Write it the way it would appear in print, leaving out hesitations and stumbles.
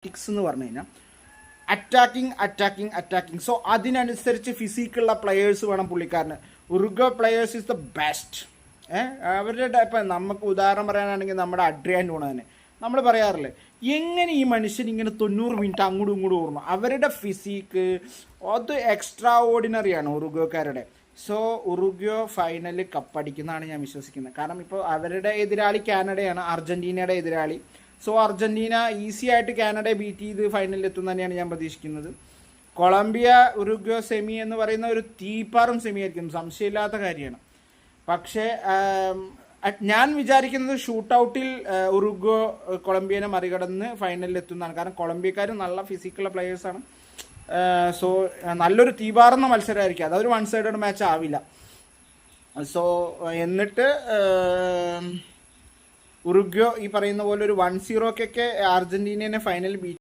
ടിക്സ് എന്ന് പറഞ്ഞു കഴിഞ്ഞാൽ അറ്റാക്കിങ്. സോ അതിനനുസരിച്ച് ഫിസിക്കുള്ള പ്ലെയേഴ്സ് വേണം പുള്ളിക്കാരന്. Uruguay players is the best. അവരുടെ ഇപ്പം നമുക്ക് ഉദാഹരണം പറയാനാണെങ്കിൽ നമ്മുടെ അഡ്രിയാൻ ലൂണ നമ്മൾ പറയാറില്ലേ, എങ്ങനെ ഈ മനുഷ്യൻ ഇങ്ങനെ 90 മിനിറ്റ് അങ്ങോട്ടും ഇങ്ങോട്ടും ഓർമ്മ. അവരുടെ ഫിസിക്ക് അത് എക്സ്ട്രാ ഓർഡിനറിയാണ് ഉറുഗ്വക്കാരുടെ. സോ ഉറുഗ്വ ഫൈനലിൽ കപ്പടിക്കുന്നതാണ് ഞാൻ വിശ്വസിക്കുന്നത്. കാരണം ഇപ്പോൾ അവരുടെ എതിരാളി കാനഡയാണ്, അർജൻറ്റീനയുടെ എതിരാളി. സോ അർജൻറ്റീന ഈസി ആയിട്ട് കാനഡയെ ബീറ്റ് ചെയ്ത് ഫൈനലിൽ എത്തും തന്നെയാണ് ഞാൻ പ്രതീക്ഷിക്കുന്നത്. കൊളംബിയ ഉറുഗ്വ സെമി എന്ന് പറയുന്ന ഒരു തീപ്പാറും സെമി ആയിരിക്കും, സംശയമില്ലാത്ത കാര്യമാണ്. പക്ഷേ ഞാൻ വിചാരിക്കുന്നത് ഷൂട്ടൗട്ടിൽ ഉറുഗ്വ കൊളംബിയനെ മറികടന്ന് ഫൈനലിൽ എത്തുന്നതാണ്. കാരണം കൊളംബിയക്കാർ നല്ല ഫിസിക്കുള്ള പ്ലെയേഴ്സാണ്. സോ നല്ലൊരു തീപാറുന്ന മത്സരമായിരിക്കും, അതൊരു വൺ സൈഡഡ് മാച്ച് ആവില്ല. സോ എന്നിട്ട് ഉറുഗ്വ ഈ പറയുന്ന പോലെ ഒരു 1-0 അർജന്റീനയെ ഫൈനൽ ബീറ്റ്